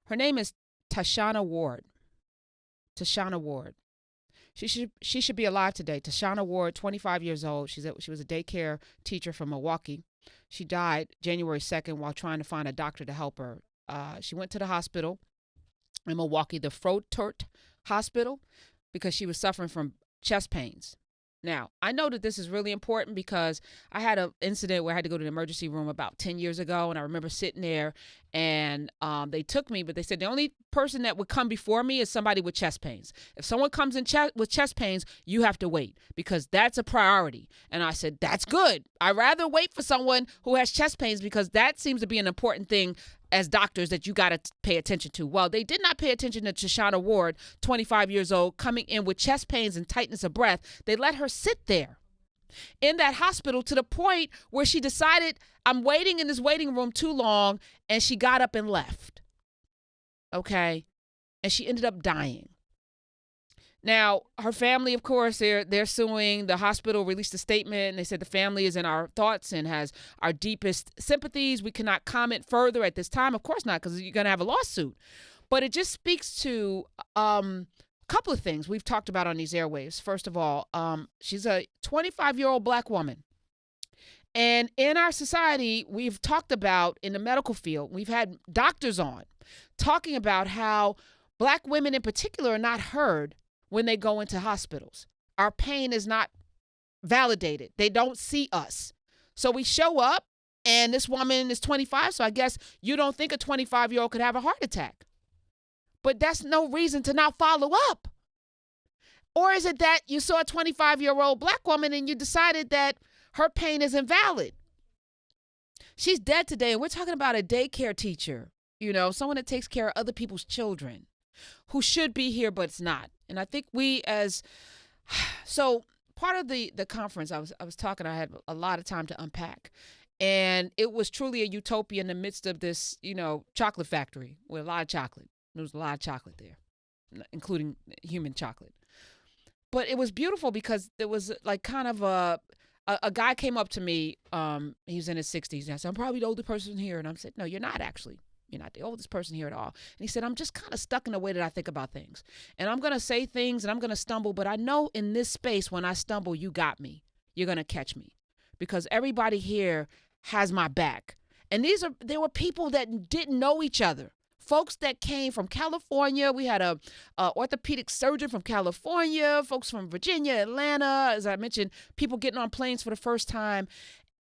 Her name is Tashonna Ward. Tashonna Ward. She should be alive today. Tashonna Ward, 25 years old. She was a daycare teacher from Milwaukee. She died January 2nd while trying to find a doctor to help her. She went to the hospital in Milwaukee, the Frotert Hospital, because she was suffering from chest pains. Now, I know that this is really important because I had an incident where I had to go to the emergency room about 10 years ago, and I remember sitting there, and they took me, but they said the only person that would come before me is somebody with chest pains. If someone comes in with chest pains, you have to wait because that's a priority. And I said, that's good. I'd rather wait for someone who has chest pains because that seems to be an important thing as doctors that you got to pay attention to. Well, they did not pay attention to Tashonna Ward, 25 years old, coming in with chest pains and tightness of breath. They let her sit there in that hospital to the point where she decided, I'm waiting in this waiting room too long, and she got up and left. Okay? And she ended up dying. Now, her family, of course, they're suing. The hospital released a statement, and they said the family is in our thoughts and has our deepest sympathies. We cannot comment further at this time. Of course not, because you're going to have a lawsuit. But it just speaks to a couple of things we've talked about on these airwaves. First of all, she's a 25-year-old black woman. And in our society, we've talked about, in the medical field, we've had doctors on talking about how black women in particular are not heard when they go into hospitals. Our pain is not validated. They don't see us. So we show up, and this woman is 25, so I guess you don't think a 25-year-old could have a heart attack. But that's no reason to not follow up. Or is it that you saw a 25-year-old black woman and you decided that her pain is invalid? She's dead today, and we're talking about a daycare teacher, someone that takes care of other people's children who should be here, but it's not. And I think so part of the conference, I was talking, I had a lot of time to unpack. And it was truly a utopia in the midst of this, chocolate factory with a lot of chocolate. There was a lot of chocolate there, including human chocolate. But it was beautiful because there was like kind of a guy came up to me. He was in his 60s. And I said, I'm probably the oldest person here. And I said, no, you're not actually. You're not the oldest person here at all. And he said, I'm just kind of stuck in the way that I think about things. And I'm going to say things and I'm going to stumble. But I know in this space, when I stumble, you got me. You're going to catch me. Because everybody here has my back. And there were people that didn't know each other. Folks that came from California. We had a orthopedic surgeon from California, folks from Virginia, Atlanta. As I mentioned, people getting on planes for the first time.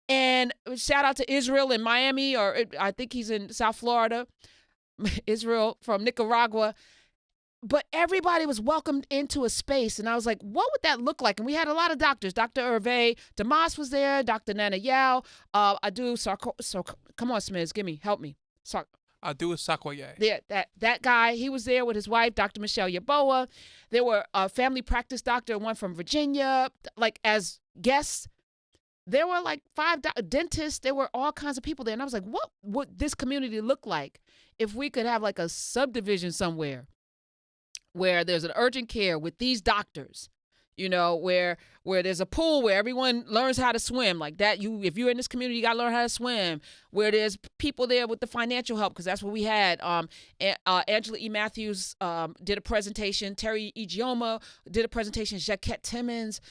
And shout out to Israel in Miami, or I think he's in South Florida. Israel from Nicaragua. But everybody was welcomed into a space. And I was like, what would that look like? And we had a lot of doctors. Dr. Hervé Damas was there. Dr. Nana Yao. Come on, Smiz, help me. Adu Sakwaye. Yeah, that guy, he was there with his wife, Dr. Michelle Yaboa. There were a family practice doctor, one from Virginia, like as guests. There were like 5 dentists. There were all kinds of people there. And I was like, what would this community look like if we could have like a subdivision somewhere where there's an urgent care with these doctors, where there's a pool where everyone learns how to swim like that. If you're in this community, you got to learn how to swim, where there's people there with the financial help, because that's what we had. Angela E. Matthews did a presentation. Terry Ijeoma did a presentation. Jacquette Timmons.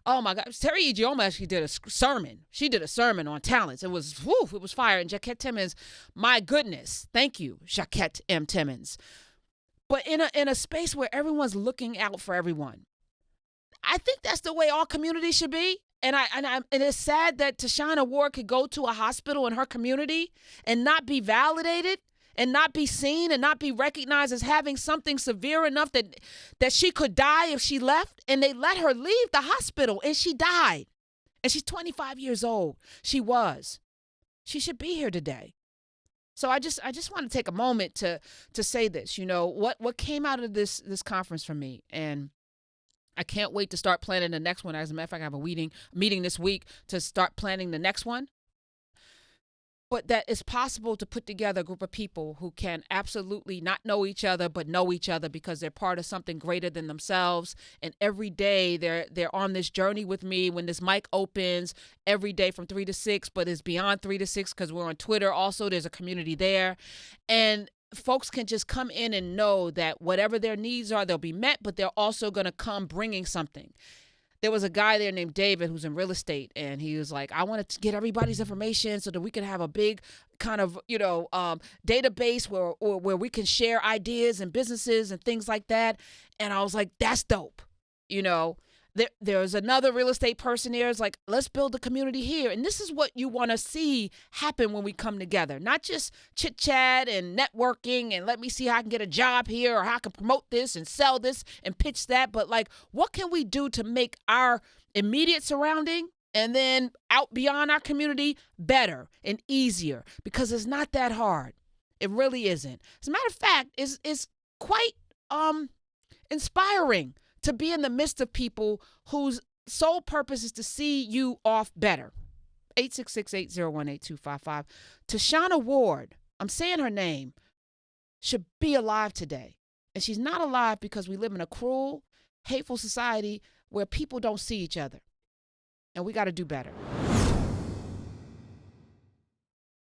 Oh my God, Terry Ijeoma actually did a sermon. She did a sermon on talents. It was fire. And Jacquette Timmons, my goodness, thank you, Jacquette M. Timmons. But in a space where everyone's looking out for everyone, I think that's the way all communities should be. And it's sad that Tashonna Ward could go to a hospital in her community and not be validated, and not be seen, and not be recognized as having something severe enough that she could die if she left. And they let her leave the hospital, and she died. And she's 25 years old. She should be here today. So I just want to take a moment to say this. What came out of this conference for me, and I can't wait to start planning the next one. As a matter of fact, I have a meeting this week to start planning the next one. But that it's possible to put together a group of people who can absolutely not know each other, but know each other because they're part of something greater than themselves. And every day they're on this journey with me. When this mic opens, every day from 3 to 6, but it's beyond 3 to 6 because we're on Twitter. Also, there's a community there. And folks can just come in and know that whatever their needs are, they'll be met, but they're also going to come bringing something. There was a guy there named David who's in real estate, and he was like, I want to get everybody's information so that we can have a big kind of, database where we can share ideas and businesses and things like that. And I was like, that's dope. There's another real estate person there. It's like, let's build a community here. And this is what you want to see happen when we come together. Not just chit chat and networking and let me see how I can get a job here or how I can promote this and sell this and pitch that. But like, what can we do to make our immediate surrounding and then out beyond our community better and easier? Because it's not that hard. It really isn't. As a matter of fact, it's quite inspiring to be in the midst of people whose sole purpose is to see you off better. 866-801-8255. Tashonna Ward, I'm saying her name, should be alive today. And she's not alive because we live in a cruel, hateful society where people don't see each other. And we got to do better.